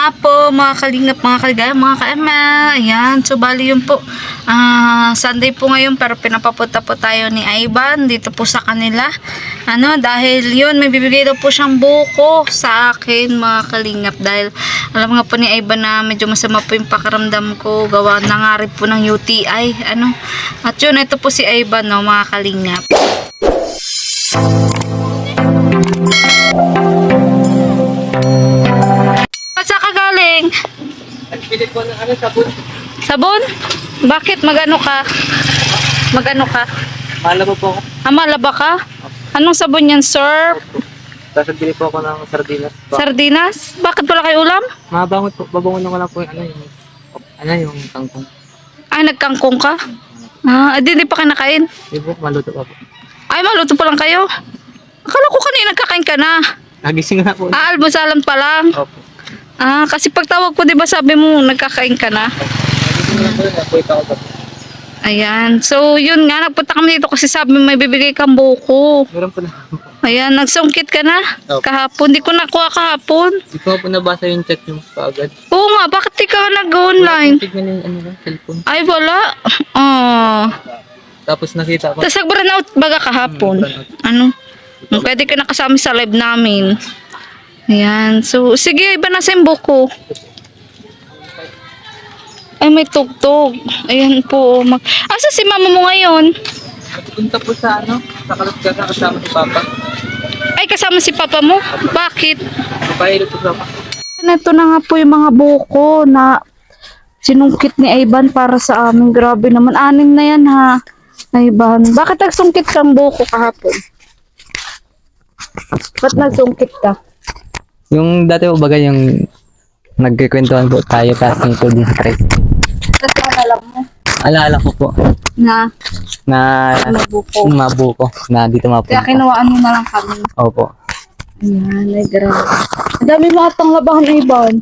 nga po mga kalingap, mga kaligaya, mga ka-ML. Ayan, so bali yun po. Sunday po ngayon pero pinapapunta po tayo ni Ivan dito po sa kanila. Dahil yun, may bibigay daw po siyang buko sa akin mga kalingap. Dahil alam nga po ni Ivan na medyo masama po yung pakiramdam ko. Gawa na nga rin po ng UTI. At yun, ito po si Ivan, no, mga kalingap. Saan ka galing? Nagpilit po ng sabon. Sabon? Bakit? Mag-ano ka? Malabo po ako. Malaba ka? Anong sabon yan, sir? Tapos nagbili po ako ng sardinas. Sardinas? Bakit wala kayo ulam? Mabangot po. Babangon ko lang po yung kangkong. Ay, nagkangkong ka? Di pa kinakain? Di po, maluto pa po. Ay, maluto pa lang kayo? Akala ko kanina nagkakain ka na. Nagising na po. Almusalan pa lang? Opo. Kasi pagtawag ko, di ba sabi mo nagkakain ka na? Nagising na po yun. Napuit ako po. Ayan. So, yun nga, nagpunta kami dito kasi sabi mo may bibigay kang buko. Meron po na. Ayan, nagsungkit ka na? Opo. Kahapon. Di ko nakuha kahapon. Di ko po nabasa yung chat yung kaagad. Oo nga, bakit di ka nag-online? Tignan yung cellphone. Ay, wala. Tapos nakita ko. Tapos nag-burnout baga kahapon. Pwede ka nakasama sa live namin. Ayan. So, sige, iba na sa buko. Ay, may tugtog. Ayan po. Asa si mama mo ngayon? Punta po sa sa Kalasgaga kasama si Papa. Ay, kasama si papa mo? Bakit? Papahilo po sa Ito na nga po yung mga buko na sinungkit ni Ivan para sa amin. Grabe naman. 6 na yan ha. Ivan. Bakit nagsungkit kang buko kahapon? Ba't nagsungkit ka? Yung dati po bagay yung nagkikwentuhan po tayo tapos yung coding stress. Kasi alam mo Alaala ko po na na mabuko na dito mapunta. kaya kinawaan mo na lang kami. Opo. Ayan, ay grabe. Ang dami mga atang labahan, Ivan.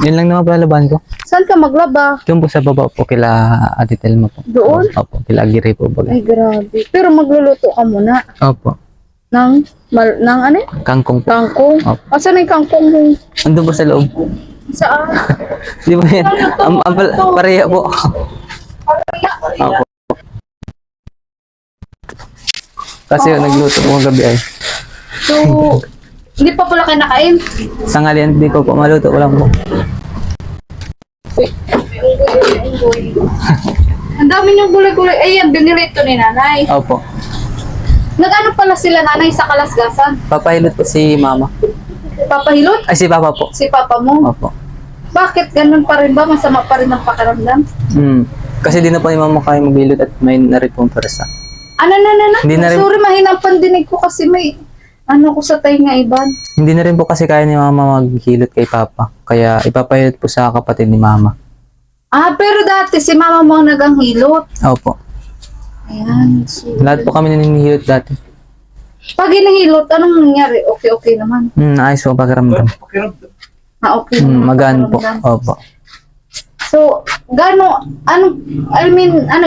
Yun lang naman pala laban ko. Saan ka maglaba? Doon po sa baba po kila Ate Telma po. Doon? Opo, kila Agiri po bagay. Ay, grabe. Pero magluluto ka muna Opo. ng ano? Kangkong po. Kangkong. Opo. Asan na yung kangkong mo? Andun po sa loob. Saan? Di ba yan? Pareha po. Opo. Kasi nagluto po ng gabi ay. So, hindi pa pala kayo nakain? Sanghalian di ko po maluto ko lang po. Ang dami niyong gulay-gulay. Ayan, binili ito ni nanay. Opo. Nag-ano pala sila nanay sa Kalasgasan? Papahilot po si Mama. Papahilot? Ay si Papa po. Si papa mo? Opo. Bakit? Ganun pa rin ba? Masama pa rin ang pakiramdam? Kasi di na po ni Mama kaya maghilot at may narit pong persa. Hindi Hindi na rin- Sorry, mahinang pandinig ko kasi may ko sa tayo nga, Ivan. Hindi na rin po kasi kaya ni Mama maghilot kay Papa. Kaya ipapahilot po sa kapatid ni Mama. Pero dati si mama mo ang naganghilot. Opo. Ayan. So, Lahat po kami naninihilot dati. pag hinahilot, anong nangyari? Okay naman. Naayos po ang pakiramdam. Okay. Magaan po. Pakiramdam. Opo. So,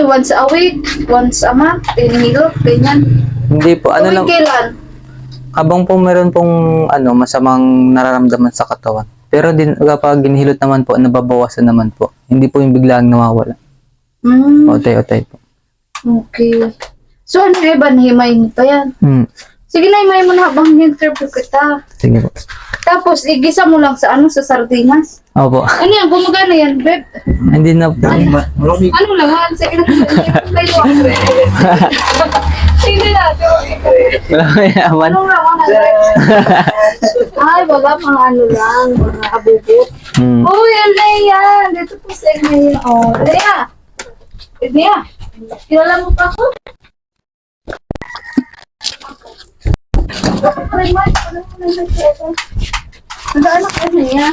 once a week, once a month, hinahilot, ganyan. Hindi po, lang. Kailan? Habang po meron pong masamang nararamdaman sa katawan. Pero kapag ginihilot naman po, nababawasan naman po. Hindi po yung biglang nawawala. Otay-otay po. Okay. So, Ivan, himayin mo pa yan. Sige na, himayin mo na habang interview kita. Sige po. Tapos, igisa mo lang sa sa sardinas. Opo. Ano yan? Gumagana yan, Beb? Hindi na po. Ano laman? Sige na. Sige na. Wala ko yaman. Anong laman? Ay, wala. Mga lang. Mga abubot. Uy, Alea. Dito po sa inyo. Alea. Alea. Kilala mo pa ako? Nag-anak ka niya.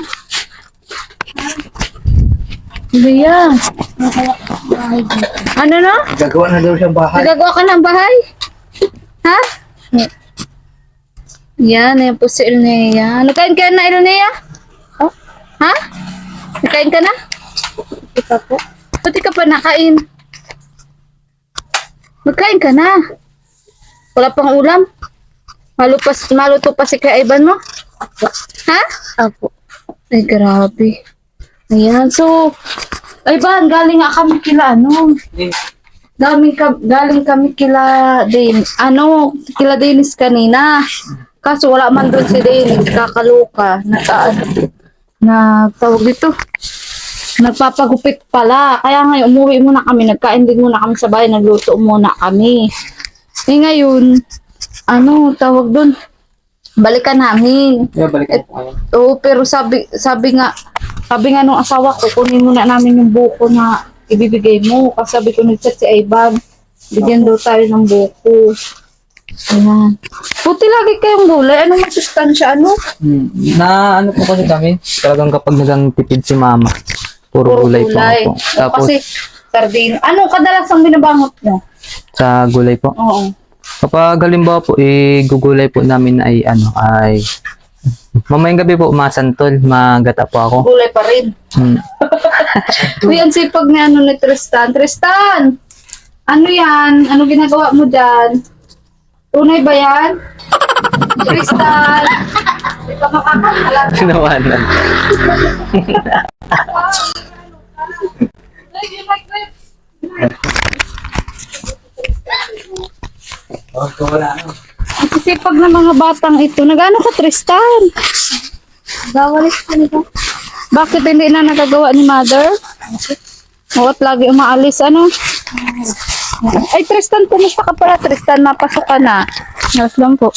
Alea. Ano na? Gagawa na daw siyang bahay. Nagagawa ka ng bahay? Ha? Yan po si Elnea. Nakain ka na, Elnea? Oh? Ha? Nakain ka na? Hindi pa po. Pati ka pa nakain. Magkain ka na. Wala pang ulam? Maluto pa si Kay Ivan mo? Ha? Opo. Ay, grabe. Ayan, so, ay ba, galing nga kami kila, ano? Galing kami kila kila Dennis kanina. Kaso wala man doon si Dennis, kakaloka. Tawag dito. Nagpapagupit pala. Kaya ngayon, umuwi muna kami. Nagkain din muna kami sa bahay. Nagluto muna kami. Eh ngayon, tawag doon. Balikan namin. Yeah, balikan po kayo. Oo, pero sabi nga nung asawa ko, kunin muna namin yung buko na ibibigay mo. Kasi sabi ko, nag-chat si Ivan, bigyan daw tayo ng buko. Ayan. Buti lagi kayong gulay. Anong masustansya, Na ano po kasi kami, talagang kapag nagtipid si mama, puro gulay po ako. Tapos Kasi, sardine. Anong kadalasang binabangot nyo? sa gulay po. Oo. Kapag halimbawa po, gugulay po namin ay mamayang gabi po, masantol, magata po ako. Gulay pa rin. Uy, ang sipag ni ni Tristan. Tristan! Ano yan? Ano ginagawa mo dyan? Tunay ba yan? Tristan! Di ka makakakalat. Sinawanan. Ang sisipag ng mga batang ito. Nag-ano ka, Tristan? Gawalis ka nito. Bakit hindi na nagagawa ni Mother? O, at lagi umaalis, Ay, Tristan, kumusta ka pala, Tristan? Napasok ka na. Yes lang po.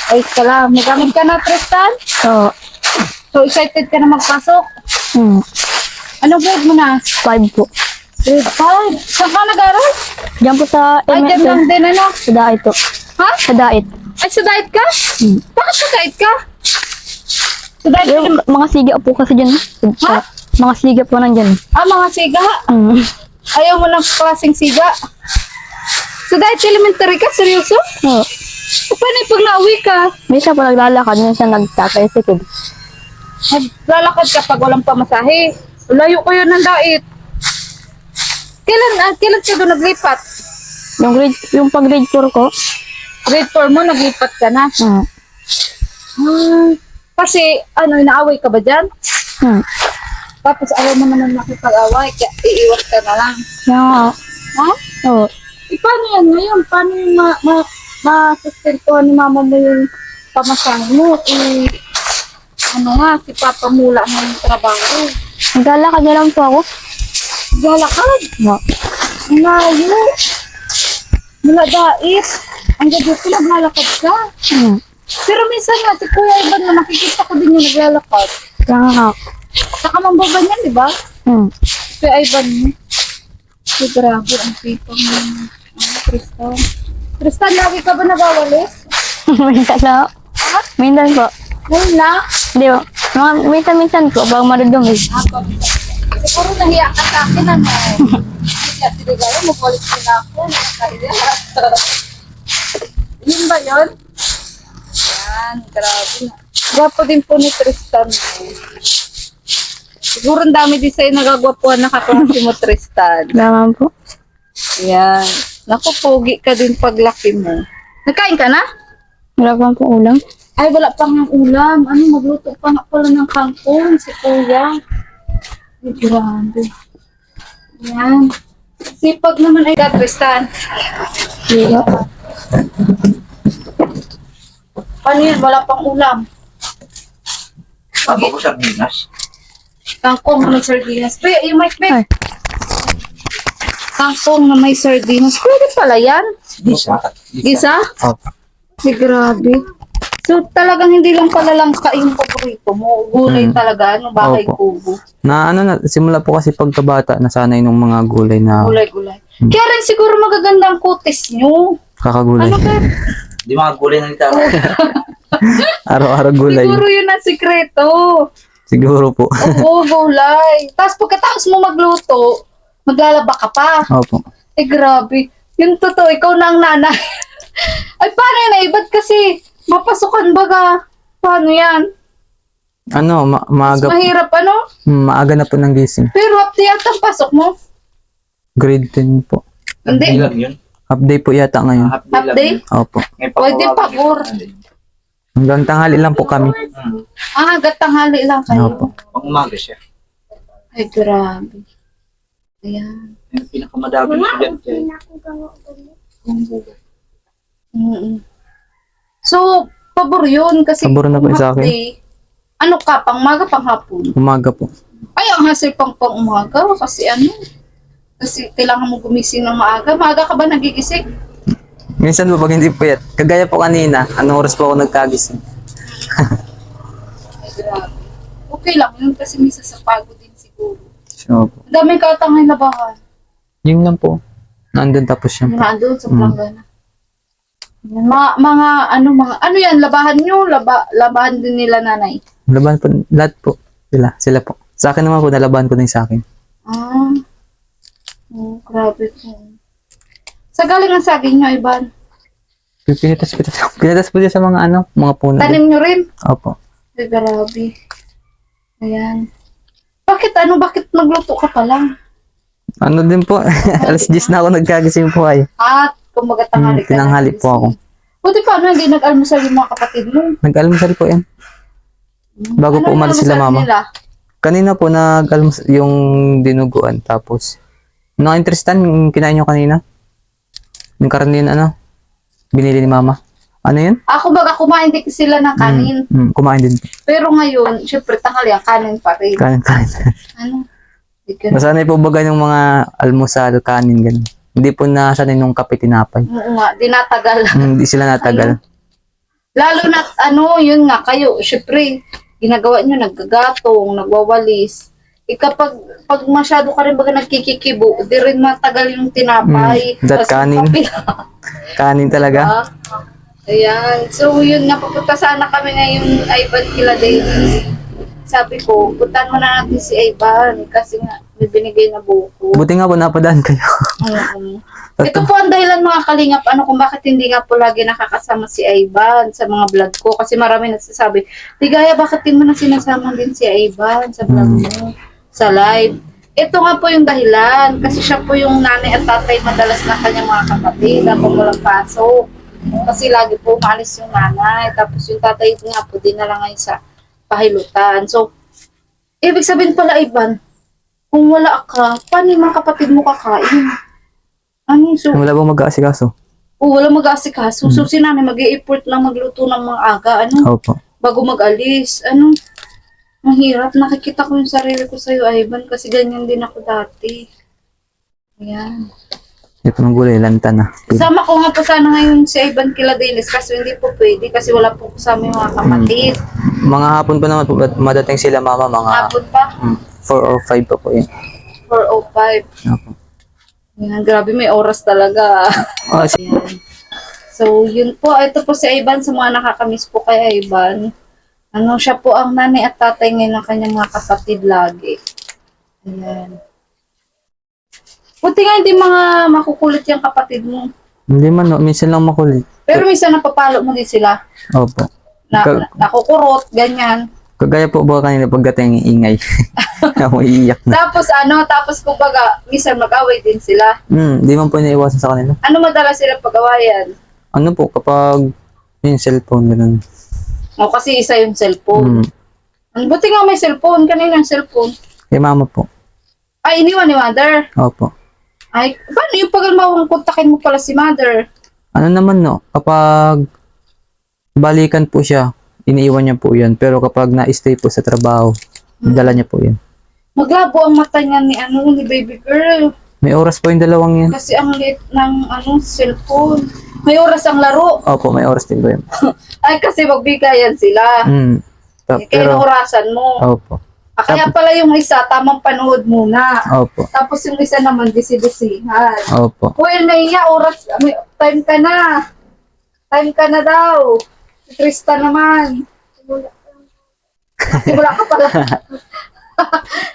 Ay, ka lang. Nagamit ka na, Tristan? So, So, excited ka na magpasok? Anong grade mo na? 5 po. Grade 5? Saan ka nag-aral? Diyan po sa Ay, dyan lang din, Sa Dait po. Ha? Sa Dait. Ay, sa diet ka? Bakit sa diet ka? Sa diet ka? Yung mga siga po kasi dyan. Ha? Mga siga po nandyan. Mga siga. Ayaw mo ng klaseng siga. Sa diet elementary ka? Seryoso? Oo. Paano yung pag nauwi ka? May isa po naglalakad. Minsan nagtatayo-sikid. Naglalakad ka pag walang pamasahe. Layo ko yun ng diet. Kailan ka doon naglipat? Yung pag grade 4 ko. Grade 4 mo, naglipat ka na. Kasi, inaaway ka ba dyan? Tapos ayaw mo naman makipag-away, kaya iiwas ka na lang. Yung, Ha? oo. Paano yan ngayon? Paano yung masustentuhan ni mama mo yung pamasahe mo? Si Papa mula ng trabaho. Naglalakad na lang po ako. Galakad? Oo. Layo. Mula dait. Ang gabi ko, naglalakad ka. Pero minsan nga, si Kuya Ivan na nakikita ko din yung naglalakad. Kaya nga. Saka mambaban yan, di ba? Kuya Ivan mo. So, grabe, ang pipang mo. Tristan. Tristan, lagi ka ba nagawalis? Minsan na. Minsan po. Ngayon na. Hindi po. Minsan po. Pag marudumi. Siguro nahiya ka sa akin, Kaya tinigalo mo, polis ko na ako. Nakakaya. Yun ba yun? Yan, grabe na. Gwapo din po ni Tristan. Siguro ang dami din sa'yo nagagwapuan na kaklase mo, Tristan. Naman po. Yan. Naku, pogi ka din paglaki mo. Nagkain ka na? Wala pa po ulam. Ay, wala pang ng ulam. Magluto pa nga pala ng kangkong si Kuya. Ay, grabe. Yan. Sipag naman ay ka, Tristan. Hindi po. Paano yan? Wala pang ulam. Ako ko sardinas. Kangkong na may sardinas. Yung mic, Ay. Kangkong na may sardinas. Pwede pala yan. Gisa. Gisa? Opo. Ay, grabe. So, talagang hindi lang pala langka yung paborito mo. Gulay talaga, bahay Opo. kubo. Simula po kasi pagkabata, nasanay nung mga gulay na Gulay-gulay. Kaya rin siguro magagandang kutis nyo. kakagulay. Ano ba? Di mga gulay ng tao. Araw-araw gulay. Siguro yun ang sikreto. Siguro po. Oo, gulay. Tapos pagkatapos mo magluto, maglalaba ka pa. Opo. Eh, grabe. Yung totoo, ikaw na ang nanay. Ay, paano yun? Ba't kasi mapasukan baga? Paano yan? Maaga, Mahirap, maaga na po ng gising. Pero hapdi yata ang pasok mo. Grade 10 po. Hindi. Lang yun. Half day po yata ngayon. Half Half day? lang yun. Opo. Ngayon, Pwede papawagan pabor. yun. Hanggang tanghali lang po kami. Hanggang tanghali lang kayo. Opo. Pang umaga siya. Ay, grabe. Ayan. Yung pinakamadami siya dyan. Mm-mm. So, pabor yun kasi Pabor na po kung sa akin. half-day, ano ka, pang maga, pang hapon? Umaga po. Ay, ang hassle pang umaga kasi kasi kailangan mo gumising ng maaga. Maaga ka ba nagigising? Minsan po pag hindi puyat. Kagaya po kanina, anong oras po ako nagkagising? Ay, grabe. Okay lang yun kasi minsan sa pagod din siguro. So, Ang daming katangay labahan. yun lang po. Nandun tapos Yung yun po. nandun sa planggana. Ano yan, labahan nyo, labahan din nila nanay. Laban po, lahat po. Sila po. Sa akin naman po, nalaban ko din sa akin. Ah. Oh, grabe po. Sa galing ang saging nyo, Ivan? Pinatas po siya sa mga mga puno. Tanim nyo rin? Opo. Ay, grabe. Ayan. Bakit nagluto ka pa lang? Ano din po, alas 10 na ako nagkagising po ay. At, kumbaga tanghali ka na. Tinanghali po ako. Buti paano hindi nag-almusal yung mga kapatid mo? Nag-almusal po yan. Bago po Ano yung umalis sila almusal mama. nila? Kanina po nag-almusal yung dinuguan. Tapos, interestan yung kinain nyo kanina. Yung karne yun, binili ni mama. Ano yun? Kumbaga kumain din sila ng kanin. Kumain din po. Pero ngayon, syempre tanghali ang kanin pa rin. Kanin. Ano? Di ka- Nasanay po baga yung mga almusal, kanin, ganun. Hindi po nasanay nung kape tinapay. Oo nga, dinatagal. Hindi sila natagal. Lalo na, yun nga, kayo, syempre, ginagawa nyo, naggagatong, nagwawalis. Kapag masyado ka rin baga nagkikikibo, di rin matagal yung tinapay. That Tas kanin. kape. Kanin talaga. Ayan. So, yun nga, papunta sana kami ngayong Ivan Kila Daily. Sabi ko, puntahan mo na natin si Ivan kasi nga, may binigay na buko. Buti nga po napadaan kayo. Ito po ang dahilan mga kalingap, kung bakit hindi nga po lagi nakakasama si Ivan sa mga vlog ko. Kasi marami nagsasabi, Ligaya, bakit din mo na sinasama din si Ivan sa vlog mo, sa live? Ito nga po yung dahilan, kasi siya po yung nanay at tatay madalas na kanyang mga kapatid habang walang pasok. Kasi lagi po umalis yung nanay, tapos yung tatay nga po din na lang ngayon sa pahilutan. So, ibig sabihin pala, Ivan, kung wala ka, paano yung mga kapatid mo kakain? So, Wala pong mag-aasikaso. wala mag-aasikaso. So, si nanay mag-i-effort lang magluto ng mga aga, Opo. bago mag-alis. Mahirap. Nakikita ko yung sarili ko sa'yo, Ivan, kasi ganyan din ako dati. Ayan. Ito ng gulay, lanta na. Sama ko nga po sana ngayon si Ivan Kiladilis kasi hindi po pwede kasi wala po kasama yung mga kapatid. Mga hapon pa naman po, madating sila mama, mga Hapon pa, 4 or 5 pa po yun. 4:05. Opo. Ayan, grabe may oras talaga. Ayan. So, yun po. Ito po si Ivan sa mga nakakamiss po kay Ivan. Siya po ang nanay at tatay ngayon ng kanyang mga kapatid lagi. Ayan. Buti nga hindi mga makukulit yung kapatid mo. Hindi man, no, minsan lang makulit. Pero minsan napapalo mo din sila. Opo. Nakukurot, ganyan. Kagaya po ba kanina pagdating ingay. Ako iiyak na. Tapos kumbaga, minsan mag-away din sila. Di man po iniiwasan sa kanila. Ano madalas sila pag-awayan? Ano po, kapag yung cellphone, ganun. O kasi isa yung cellphone. Buti nga may cellphone. Kanina yung cellphone. Kay mama po. Ay, iniwan ni mother. Opo. Ay, paano yung pag kontakin mo pala si mother? Ano naman no, kapag balikan po siya, iniiwan niya po yan. Pero kapag na-stay po sa trabaho, dala niya po yan. Maglabo ang mata niya ni baby girl. May oras po yung dalawang yan. Kasi ang liit ng cellphone. May oras ang laro. Opo, may oras din po yan. Ay, kasi magbigayan sila. Kaya Pero, orasan mo. opo. Kaya pala yung isa, tamang panood muna. Opo. Tapos yung isa naman, bisi-bisihan. Opo. Well, Naiya, oras, time ka na. Time ka na daw. Si Trista naman. Simula ka pala.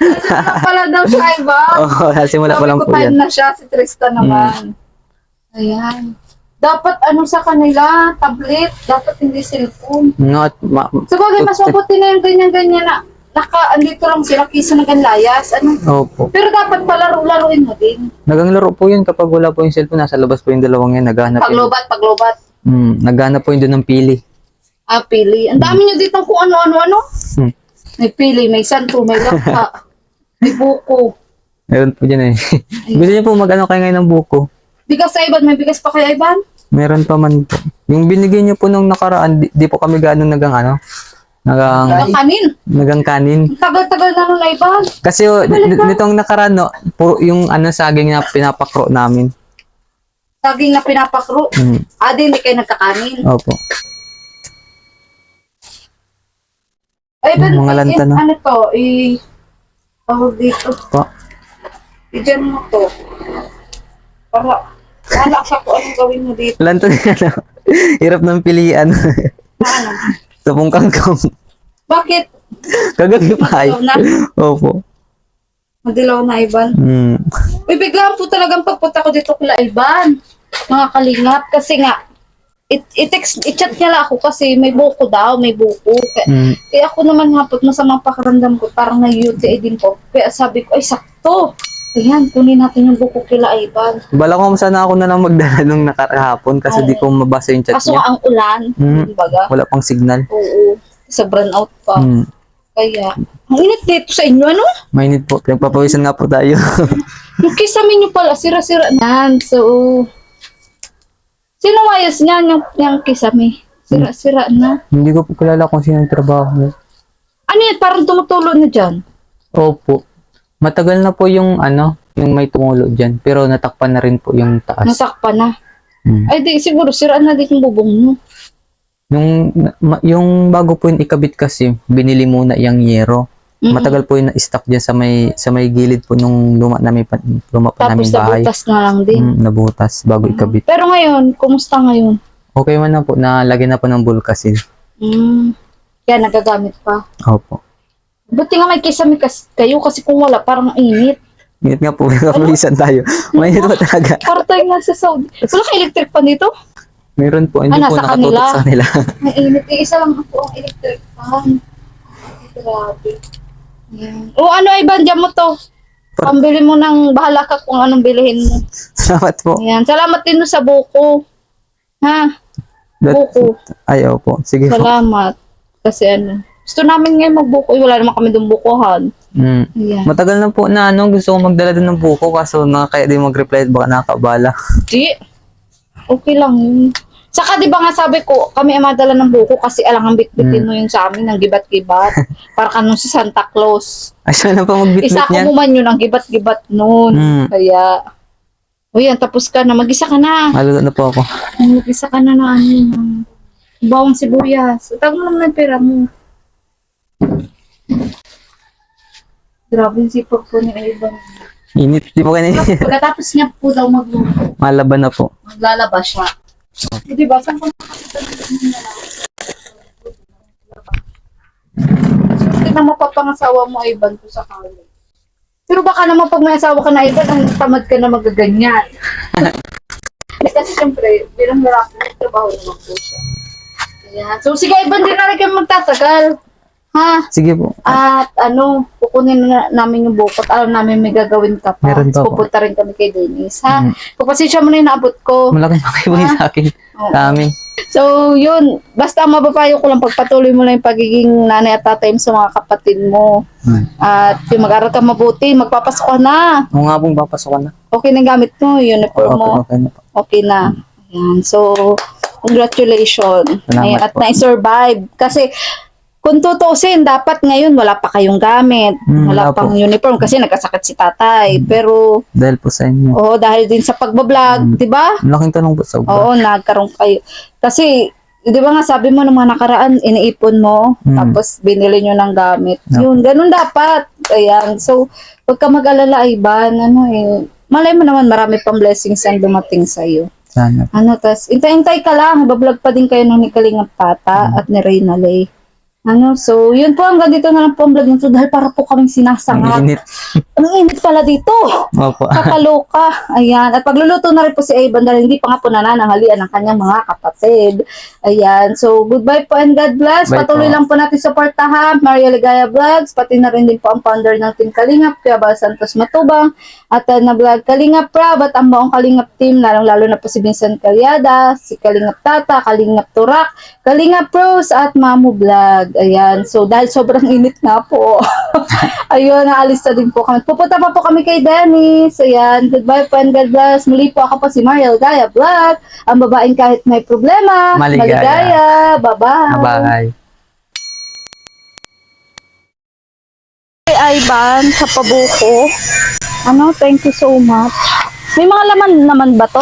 Simula pala daw siya, iba. Oo, simula pa lang po time yan. na siya, si Trista naman. Ayan. Dapat sa kanila, tablet. Dapat hindi cellphone. No, at Sabagay, mas mabuti na yung ganyan-ganyan na andito lang sila kisa nagkanlayas. Opo. Pero dapat palaro-laruin mo din. Naganglaro po yun kapag wala po yung cellphone. Nasa labas po yung dalawang yan. Naghahanap yun. Paglobat. Naghahanap po yun doon ng pili. Pili. Ang dami nyo dito kung ano. Hmm. May pili, may santo, may lakha, may buko. Meron po dyan eh. Gusto niyo po mag-ano kayo ngayon ng buko? Bigas sa Ivan, may bigas pa kay Ivan? Meron pa man po. Yung binigay niyo po nung nakaraan, di po kami gaano Ang kanin. nagang kanin. Ang tagal-tagal na nun, Ivan. Kasi nitong nakaraan, no, puro yung saging na pinapakro namin. Saging na pinapakro. Mm. Hindi kayo nagkakanin. Opo. Ivan, Mga lanta na. ano to? Tawag dito. Po. Diyan mo to. Para, wala sa kung anong gawin mo dito. Lanto na. Hirap ng pilian. Ano? Sa pong kangkong. Bakit? Kagabi pa ay. Madilaw na? Opo. Madilaw na, Ivan. Mm. Uy, biglaan po talagang pagpunta ko dito kila Ivan. Mga kalingap. Kasi nga, i-chat niya lang ako kasi may buko daw, may buko. Mm. Eh ako naman hapot masamang pakiramdam ko, parang na-UTI din po. Kaya sabi ko, ay sakto. Ayan, kunin natin yung buko kila Ivan. Bala ko sana ako na lang magdala nung nakarahapon kasi di ko mabasa yung chat Kaso niya. nga ang ulan, kumbaga. Wala pang signal. Oo. Sa burn out pa. Mm. Kaya, ang init dito sa inyo, ano? Mainit po. Pinagpapawisan nga po tayo. Yung kisame nyo pala, sira-sira na. So, sino ayos niyan yung kisame? Sira-sira na. Hindi ko po kilala kung sino yung trabaho niya. Ano yan? Parang tumutulo na dyan. Opo. Matagal na po yung yung may tumulo dyan. Pero natakpan na rin po yung taas. Nasakpa na. Mm. Ay, di, siguro, sira na din yung bubong mo. Yung bago po yung ikabit kasi, binili muna yung yero. Mm-mm. Matagal po yung na-stock dyan sa may gilid po nung luma pa namin Tapos bahay. nabutas na lang din. Nabutas bago ikabit. Pero ngayon, kumusta ngayon? Okay man na po, nalagyan na po ng bulkasil. Kaya nagagamit pa. Opo. Buti nga may kisame kayo kasi kung wala, parang init. Ingat nga po, kapulisan tayo. Mainit po talaga. Parang tayo nga sa Saudi. Wala ka electric pan dito? Meron po, hindi po nasa nakatutok kanila. sa kanila. May init. Isa lang ako ang electric pan. Grabe. Yan. O ano, Ivan, dyan mo to. Pambili mo ng bahala ka kung anong bilihin mo. Salamat po. Yan. Salamat din sa buko. Ha? Buko. Ayaw po. Sige po. Salamat. Kasi gusto namin ngayon magbuko. Wala naman kami doon bukuhan. Mm. Yan. Matagal na po na gusto ko magdala din ng buko kaso kaya di mag-reply baka nakakabala. Di. Okay lang yun. Saka di ba nga sabi ko, kami ang madala ng buko kasi alangang bitbitin mo yung sa amin ng gibat-gibat. Para kanong si Santa Claus. Ay, sana pa magbitbit Isa ko niyan. mo man yun ang gibat-gibat noon. Kaya, o yan, tapos ka na. Mag-isa ka na. Malula na po ako. Mag-isa ka na na bawang sibuyas. Tawag mo naman ang pera mo. Grabe yung sipag po ni Ivan. Init. Di po kanina. Pagkatapos niya po daw magluto, Malaban na po. maglalaba siya. Di ba? Saan ko nakakita tignan mo pa pangasawa mo, Ivan, ko sa college. Pero baka naman pag may asawa ka na, Ivan, ang tamad ka na magaganyan. Kasi siyempre, bilang lalaki, trabaho naman po siya. Ayan. So, sige, Ivan, din na rin kayo magtatagal. Ha? Sige po. At kukunin na namin yung bukot. Alam namin may gagawin ka pa. Meron pa po. Pupunta rin kami kay Dennis, ha? Pagpasensya mo na yung naabot ko. Malaking pakibo yun sa akin. Oo. Sa amin. So, yun. Basta ang mapapayo ko lang, pagpatuloy mo lang yung pagiging nanay at tatay mo sa mga kapatid mo. At yung mag-aral ka mabuti, magpapasok ka na. Oo nga pong papasokan na. Okay na yung gamit mo, yung uniform mo. Okay na po. Okay na. Ayan. So, congratulations. Salamat Ayan, at po. na-survive. Kasi, kung tutuusin, dapat ngayon wala pa kayong gamit. Wala wala pang po. uniform kasi nagkasakit si tatay. Pero, Dahil po sa inyo. dahil din sa pagbablog, di ba? Malaking tanong po sa Oo, nagkaroon kayo. Kasi, di ba nga sabi mo ng mga nakaraan, iniipon mo, tapos binili nyo ng gamit. No. Yun, ganun dapat. Ayan. So, huwag ka mag-alala, Ivan. Malay mo naman, marami pang blessings ang dumating sa'yo. Sana. Tas, intay-intay ka lang. Bablog pa din kayo nung ni Kalingap Tata at ni Reyna Lay. So, yun po, hanggang dito na lang po ang vlog nito dahil para po kaming Ang sinasangat. init. Ang init pala dito. Opo. Kakaloka. Ayan. At pagluluto na rin po si Ivan dahil hindi pa nga po nanananghalian ng kanyang mga kapatid. Ayan. So, goodbye po and God bless. Bye Patuloy po. lang po natin supportahan Mario Ligaya Vlogs. Pati na rin din po ang founder ng Team Kalingap, Kuya Bal Santos Matubang. At na vlog Kalingap Prab at ang buong Kalingap team, lalong-lalo na po si Vincent Calyada, si Kalingap Tata, Kalingap Turak, Kalingap Pros at Mamu Vlog. Ayan. So, dahil sobrang init nga po. Ayun, naalis na din po kami. Pupunta pa po kami kay Dennis. Ayan. Goodbye po and God bless. Muli po ako po si Mario Ligaya Vlog. Ang babaeng kahit may problema, Maligaya. Bye-bye. Bye. Kay Ivan sa pabuko. Thank you so much. May mga laman naman ba to?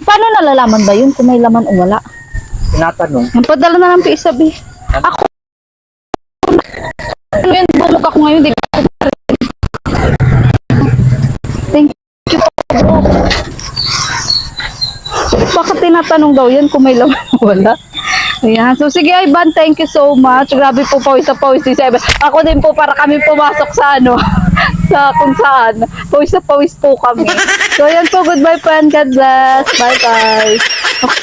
Paano nalalaman ba yun kung may laman o wala? Tinatanong. Ang padala na lang pisabi. Ako. Ngayon, bumuk ako ngayon. Di ko. Thank you po, bro. Bakit tinatanong daw yan kung may laman o wala? Ayan. So, sige, Ivan, thank you so much. Grabe po, pawis na pawis si Seven. Ako din po, para kami pumasok sa sa kung saan. Pawis na pawis po kami. So, ayan po, goodbye po and God bless. Bye-bye.